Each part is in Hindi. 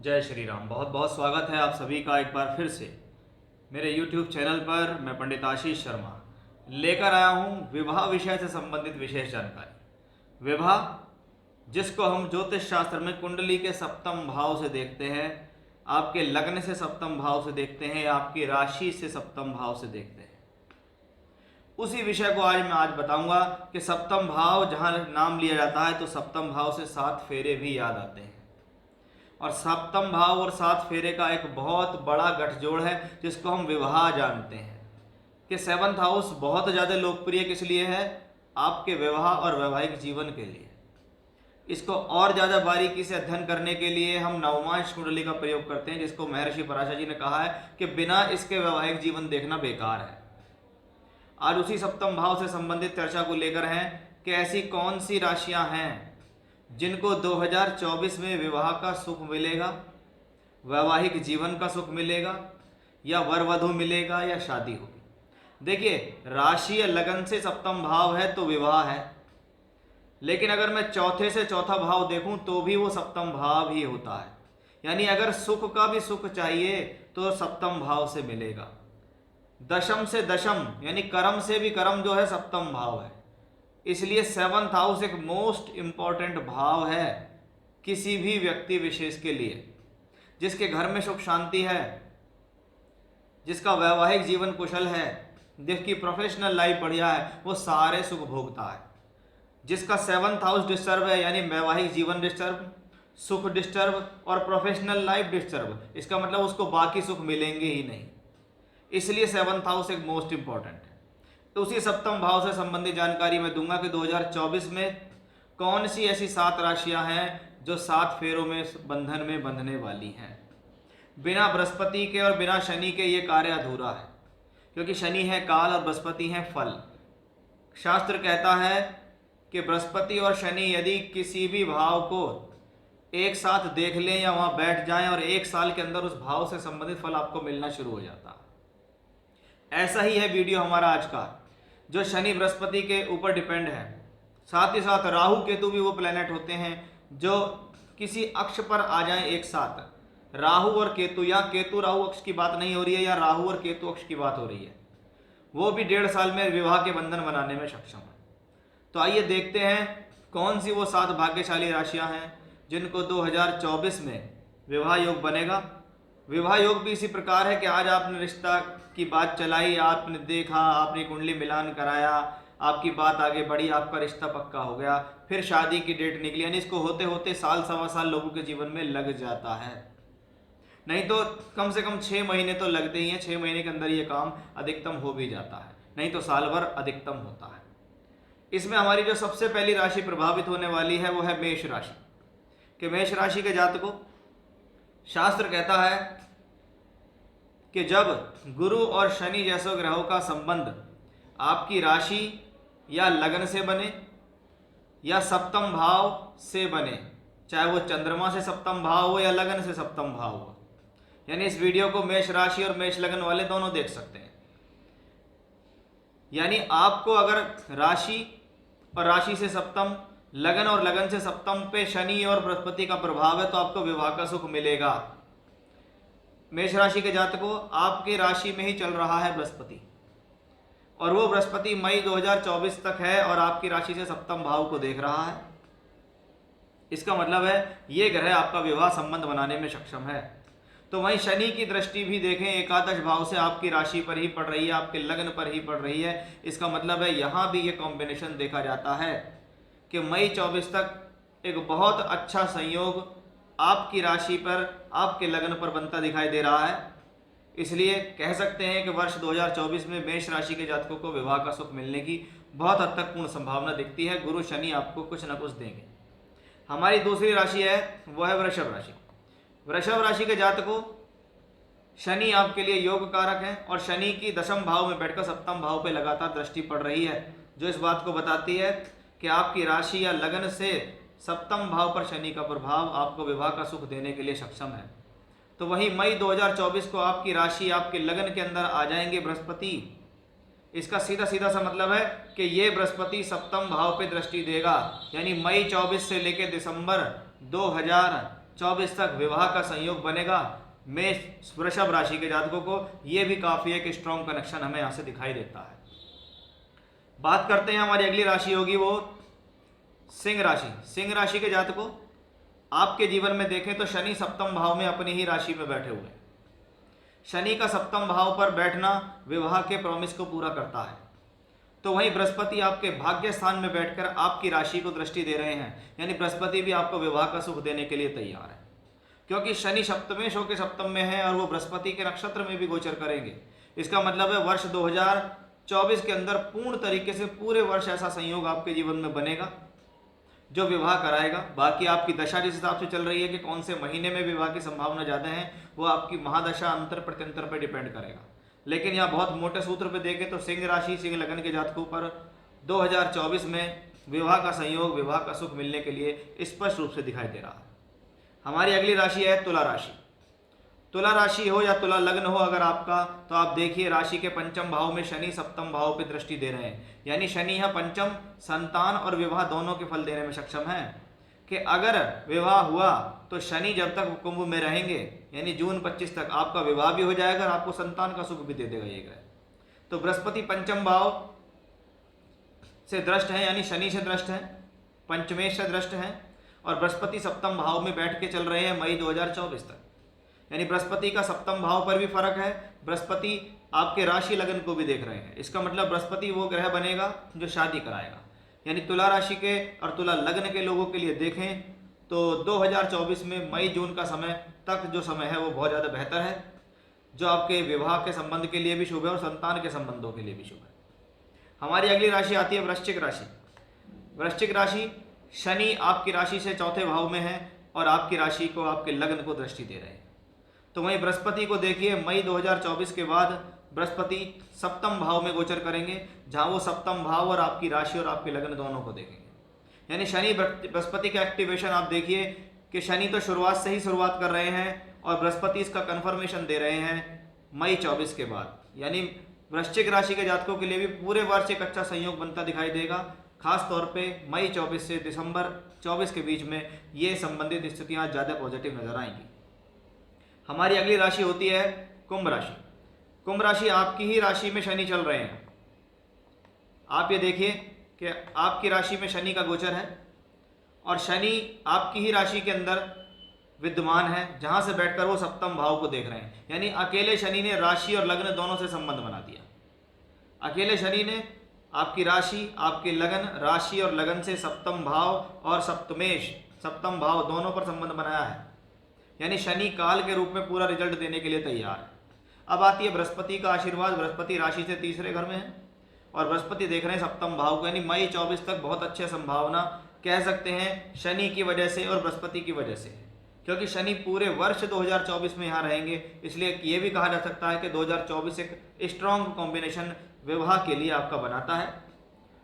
जय श्री राम। बहुत बहुत स्वागत है आप सभी का एक बार फिर से मेरे YouTube चैनल पर। मैं पंडित आशीष शर्मा लेकर आया हूँ विवाह विषय से संबंधित विशेष जानकारी। विवाह, जिसको हम ज्योतिष शास्त्र में कुंडली के सप्तम भाव से देखते हैं, आपके लग्न से सप्तम भाव से देखते हैं, आपकी राशि से सप्तम भाव से देखते हैं, उसी विषय को आज बताऊंगा कि सप्तम भाव जहाँ नाम लिया जाता है तो सप्तम भाव से 7 फेरे भी याद आते हैं। और सप्तम भाव और 7 फेरे का एक बहुत बड़ा गठजोड़ है जिसको हम विवाह जानते हैं कि 7th हाउस बहुत ज़्यादा लोकप्रिय किस लिए है? आपके विवाह और वैवाहिक जीवन के लिए। इसको और ज़्यादा बारीकी से अध्ययन करने के लिए हम नवमांश कुंडली का प्रयोग करते हैं, जिसको महर्षि पराशर जी ने कहा है कि बिना इसके वैवाहिक जीवन देखना बेकार है। आज उसी सप्तम भाव से संबंधित चर्चा को लेकर हैं कि ऐसी कौन सी राशियां हैं जिनको 2024 में विवाह का सुख मिलेगा, वैवाहिक जीवन का सुख मिलेगा, या वर वधु मिलेगा, या शादी होगी। देखिए, राशि या लगन से सप्तम भाव है तो विवाह है, लेकिन अगर मैं चौथे से चौथा भाव देखूं तो भी वो सप्तम भाव ही होता है। यानी अगर सुख का भी सुख चाहिए तो सप्तम भाव से मिलेगा। दशम से दशम यानी कर्म से भी कर्म जो है सप्तम भाव है। इसलिए 7th हाउस एक मोस्ट इंपॉर्टेंट भाव है किसी भी व्यक्ति विशेष के लिए। जिसके घर में सुख शांति है, जिसका वैवाहिक जीवन कुशल है, जिसकी प्रोफेशनल लाइफ बढ़िया है, वो सारे सुख भोगता है। जिसका 7th हाउस डिस्टर्ब है, यानी वैवाहिक जीवन डिस्टर्ब, सुख डिस्टर्ब और प्रोफेशनल लाइफ डिस्टर्ब, इसका मतलब उसको बाकी सुख मिलेंगे ही नहीं। इसलिए 7th हाउस एक मोस्ट इंपॉर्टेंट है। तो उसी सप्तम भाव से संबंधित जानकारी मैं दूंगा कि 2024 में कौन सी ऐसी 7 राशियां हैं जो 7 फेरों में बंधन में बंधने वाली हैं। बिना बृहस्पति के और बिना शनि के ये कार्य अधूरा है, क्योंकि शनि है काल और बृहस्पति है फल। शास्त्र कहता है कि बृहस्पति और शनि यदि किसी भी भाव को एक साथ देख लें या वहां बैठ जाएं और 1 साल के अंदर उस भाव से संबंधित फल आपको मिलना शुरू हो जाता है। ऐसा ही है वीडियो हमारा आज का, जो शनि बृहस्पति के ऊपर डिपेंड है। साथ ही साथ राहु केतु भी वो प्लेनेट होते हैं जो किसी अक्ष पर आ जाएं एक साथ। राहु और केतु, या केतु राहु अक्ष की बात नहीं हो रही है, या राहु और केतु अक्ष की बात हो रही है, वो भी 1.5 साल में विवाह के बंधन बनाने में सक्षम है। तो आइए देखते हैं कौन सी वो 7 भाग्यशाली राशियां हैं जिनको 2024 में विवाह योग बनेगा। विवाह योग भी इसी प्रकार है कि आज आपने रिश्ता की बात चलाई, आपने देखा, आपने कुंडली मिलान कराया, आपकी बात आगे बढ़ी, आपका रिश्ता पक्का हो गया, फिर शादी की डेट निकली। यानी इसको होते होते साल सवा साल लोगों के जीवन में लग जाता है। नहीं तो कम से कम 6 महीने तो लगते ही हैं। 6 महीने के अंदर ये काम अधिकतम हो भी जाता है, नहीं तो साल भर अधिकतम होता है। इसमें हमारी जो सबसे पहली राशि प्रभावित होने वाली है वो है मेष राशि। कि मेष राशि के जातकों, शास्त्र कहता है कि जब गुरु और शनि जैसे ग्रहों का संबंध आपकी राशि या लग्न से बने या सप्तम भाव से बने, चाहे वो चंद्रमा से सप्तम भाव हो या लग्न से सप्तम भाव हो, यानी इस वीडियो को मेष राशि और मेष लग्न वाले दोनों देख सकते हैं। यानी आपको अगर राशि और राशि से सप्तम, लगन और लगन से सप्तम पे शनि और बृहस्पति का प्रभाव है तो आपको विवाह का सुख मिलेगा। मेष राशि के जातकों, आपके राशि में ही चल रहा है बृहस्पति, और वो बृहस्पति मई 2024 तक है और आपकी राशि से सप्तम भाव को देख रहा है। इसका मतलब है ये ग्रह आपका विवाह संबंध बनाने में सक्षम है। तो वहीं शनि की दृष्टि भी देखें, एकादश भाव से आपकी राशि पर ही पड़ रही है, आपके लग्न पर ही पड़ रही है। इसका मतलब है यहाँ भी ये कॉम्बिनेशन देखा जाता है कि मई 24 तक एक बहुत अच्छा संयोग आपकी राशि पर, आपके लग्न पर बनता दिखाई दे रहा है। इसलिए कह सकते हैं कि वर्ष 2024 में मेष राशि के जातकों को विवाह का सुख मिलने की बहुत हद तक पूर्ण संभावना दिखती है। गुरु शनि आपको कुछ न कुछ देंगे। हमारी दूसरी राशि है वो है वृषभ राशि। वृषभ राशि के जातकों, शनि आपके लिए योग कारक है और शनि की दशम भाव में बैठकर सप्तम भाव पे लगातार दृष्टि पड़ रही है, जो इस बात को बताती है कि आपकी राशि या लगन से सप्तम भाव पर शनि का प्रभाव आपको विवाह का सुख देने के लिए सक्षम है। तो वहीं मई 2024 को आपकी राशि, आपके लगन के अंदर आ जाएंगे बृहस्पति। इसका सीधा सीधा सा मतलब है कि ये बृहस्पति सप्तम भाव पे दृष्टि देगा। यानी मई 24 से लेकर दिसंबर 2024 तक विवाह का संयोग बनेगा मेष वृषभ राशि के जातकों को। ये भी काफी एक स्ट्रॉन्ग कनेक्शन हमें यहाँ से दिखाई देता है। बात करते हैं हमारी अगली राशि होगी वो सिंह राशि। सिंह राशि के जातकों, आपके जीवन में देखें तो शनि सप्तम भाव में अपनी ही राशि में बैठे हुए हैं। शनि का सप्तम भाव पर बैठना विवाह के प्रॉमिस को पूरा करता है। तो वहीं बृहस्पति आपके भाग्य स्थान में बैठकर आपकी राशि को दृष्टि दे रहे हैं, यानी बृहस्पति भी आपको विवाह का सुख देने के लिए तैयार है, क्योंकि शनि सप्तमेश होकर सप्तम में है और वो बृहस्पति के नक्षत्र में भी गोचर करेंगे। इसका मतलब है वर्ष 2024 के अंदर पूर्ण तरीके से पूरे वर्ष ऐसा संयोग आपके जीवन में बनेगा जो विवाह कराएगा। बाकी आपकी दशा जिस हिसाब से चल रही है कि कौन से महीने में विवाह की संभावना ज़्यादा है, वो आपकी महादशा अंतर प्रत्यंतर पर डिपेंड करेगा। लेकिन यहाँ बहुत मोटे सूत्र पे देखें तो सिंह राशि सिंह लगन के जातकों पर 2024 में विवाह का संयोग, विवाह का सुख मिलने के लिए स्पष्ट रूप से दिखाई दे रहा है। हमारी अगली राशि है तुला राशि। तुला राशि हो या तुला लग्न हो अगर आपका, तो आप देखिए राशि के पंचम भाव में शनि सप्तम भाव पे दृष्टि दे रहे हैं, यानी शनि यहाँ पंचम संतान और विवाह दोनों के फल देने में सक्षम है। कि अगर विवाह हुआ तो शनि जब तक कुंभ में रहेंगे, यानी जून 25 तक आपका विवाह भी हो जाएगा और आपको संतान का सुख भी दे देगा ये ग्रह। तो बृहस्पति पंचम भाव से दृष्ट है, यानी शनि से दृष्ट है, पंचमेश से दृष्ट है, और बृहस्पति सप्तम भाव में बैठ के चल रहे हैं मई 2024 तक। यानी बृहस्पति का सप्तम भाव पर भी फर्क है, बृहस्पति आपके राशि लगन को भी देख रहे हैं। इसका मतलब बृहस्पति वो ग्रह बनेगा जो शादी कराएगा। यानी तुला राशि के और तुला लग्न के लोगों के लिए देखें तो 2024 में मई जून का समय तक जो समय है वो बहुत ज़्यादा बेहतर है, जो आपके विवाह के संबंध के लिए भी शुभ है और संतान के संबंधों के लिए भी शुभ है। हमारी अगली राशि आती है वृश्चिक राशि। वृश्चिक राशि, शनि आपकी राशि से चौथे भाव में है और आपकी राशि को, आपके लग्न को दृष्टि दे रहे हैं। तो वहीं बृहस्पति को देखिए मई 2024 के बाद बृहस्पति सप्तम भाव में गोचर करेंगे, जहां वो सप्तम भाव और आपकी राशि और आपके लग्न दोनों को देखेंगे। यानी शनि बृहस्पति का एक्टिवेशन आप देखिए कि शनि तो शुरुआत से ही शुरुआत कर रहे हैं और बृहस्पति इसका कन्फर्मेशन दे रहे हैं मई 24 के बाद। यानी वृश्चिक राशि के जातकों के लिए भी पूरे वर्ष एक अच्छा संयोग बनता दिखाई देगा। खास तौर पे मई 24 से दिसंबर 24 के बीच में ये संबंधित स्थितियाँ ज़्यादा पॉजिटिव नजर आएंगी। हमारी अगली राशि होती है कुंभ राशि। कुंभ राशि आपकी ही राशि में शनि चल रहे हैं। आप ये देखिए कि आपकी राशि में शनि का गोचर है और शनि आपकी ही राशि के अंदर विद्यमान है, जहां से बैठकर वो सप्तम भाव को देख रहे हैं। यानी अकेले शनि ने राशि और लग्न दोनों से संबंध बना दिया। अकेले शनि ने आपकी राशि, आपके लगन, राशि और लगन से सप्तम भाव और सप्तमेश सप्तम भाव दोनों पर संबंध बनाया है। यानी शनि काल के रूप में पूरा रिजल्ट देने के लिए तैयार है। अब आती है बृहस्पति का आशीर्वाद। बृहस्पति राशि से तीसरे घर में है और बृहस्पति देख रहे हैं सप्तम भाव को, यानी मई 24 तक बहुत अच्छे संभावना कह सकते हैं शनि की वजह से और बृहस्पति की वजह से, क्योंकि शनि पूरे वर्ष 2024 में यहाँ रहेंगे। इसलिए ये भी कहा जा सकता है कि 2024 एक स्ट्रॉन्ग कॉम्बिनेशन विवाह के लिए आपका बनाता है।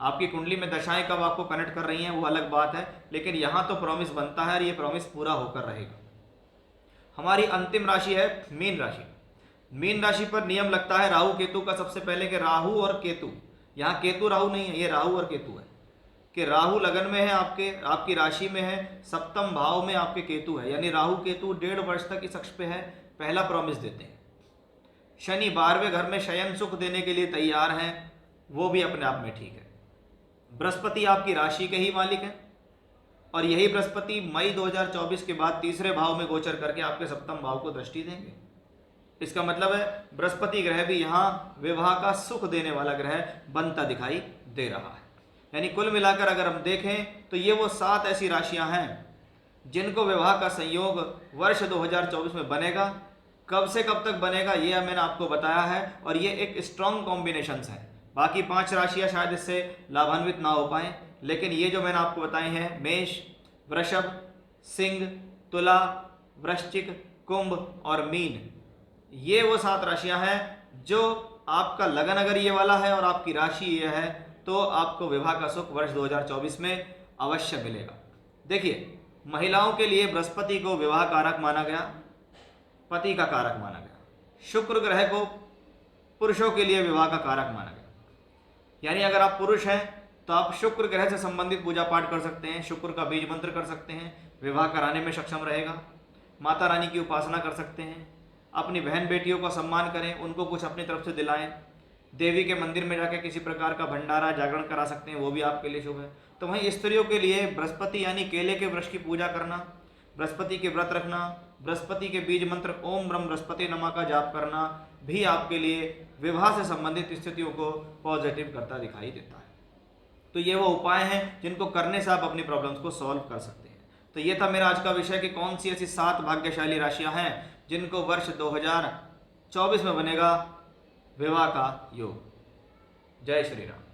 आपकी कुंडली में दशाएं कब आपको कनेक्ट कर रही हैं वो अलग बात है, लेकिन यहाँ तो प्रॉमिस बनता है और ये प्रॉमिस पूरा होकर रहेगा। हमारी अंतिम राशि है मीन राशि। मीन राशि पर नियम लगता है राहु केतु का सबसे पहले कि राहु और केतु, यहाँ केतु राहु नहीं है, ये राहु और केतु है। कि राहु लगन में है, आपकी राशि में है, सप्तम भाव में आपके केतु है। यानी राहु केतु 1.5 वर्ष तक इस अक्ष पे है, पहला प्रॉमिस देते हैं। शनि 12वें घर में शयन सुख देने के लिए तैयार हैं, वो भी अपने आप में ठीक है। बृहस्पति आपकी राशि के ही मालिक हैं और यही बृहस्पति मई 2024 के बाद तीसरे भाव में गोचर करके आपके सप्तम भाव को दृष्टि देंगे। इसका मतलब है बृहस्पति ग्रह भी यहाँ विवाह का सुख देने वाला ग्रह बनता दिखाई दे रहा है। यानी कुल मिलाकर अगर हम देखें तो ये वो 7 ऐसी राशियां हैं जिनको विवाह का संयोग वर्ष 2024 में बनेगा। कब से कब तक बनेगा ये मैंने आपको बताया है और ये एक स्ट्रॉन्ग कॉम्बिनेशंस हैं। बाकी 5 राशियां शायद इससे लाभान्वित ना हो पाएँ, लेकिन ये जो मैंने आपको बताए हैं मेष, वृषभ, सिंह, तुला, वृश्चिक, कुंभ और मीन, ये वो 7 राशियां हैं जो आपका लगन अगर ये वाला है और आपकी राशि ये है तो आपको विवाह का सुख वर्ष 2024 में अवश्य मिलेगा। देखिए, महिलाओं के लिए बृहस्पति को विवाह कारक माना गया, पति का कारक माना गया। शुक्र ग्रह को पुरुषों के लिए विवाह का कारक माना गया। यानी अगर आप पुरुष हैं तो आप शुक्र ग्रह से संबंधित पूजा पाठ कर सकते हैं, शुक्र का बीज मंत्र कर सकते हैं, विवाह कराने में सक्षम रहेगा। माता रानी की उपासना कर सकते हैं, अपनी बहन बेटियों का सम्मान करें, उनको कुछ अपनी तरफ से दिलाएं, देवी के मंदिर में जाकर किसी प्रकार का भंडारा जागरण करा सकते हैं, वो भी आपके लिए शुभ है। तो वहीं स्त्रियों के लिए बृहस्पति यानी केले के वृक्ष की पूजा करना, बृहस्पति के व्रत रखना, बृहस्पति के बीज मंत्र ओम ब्रह्म बृहस्पति नमः का जाप करना भी आपके लिए विवाह से संबंधित स्थितियों को पॉजिटिव करता दिखाई देता है। तो ये वो उपाय हैं जिनको करने से आप अपनी प्रॉब्लम्स को सॉल्व कर सकते हैं। तो ये था मेरा आज का विषय कि कौन सी ऐसी 7 भाग्यशाली राशियां हैं जिनको वर्ष 2024 में बनेगा विवाह का योग। जय श्री राम।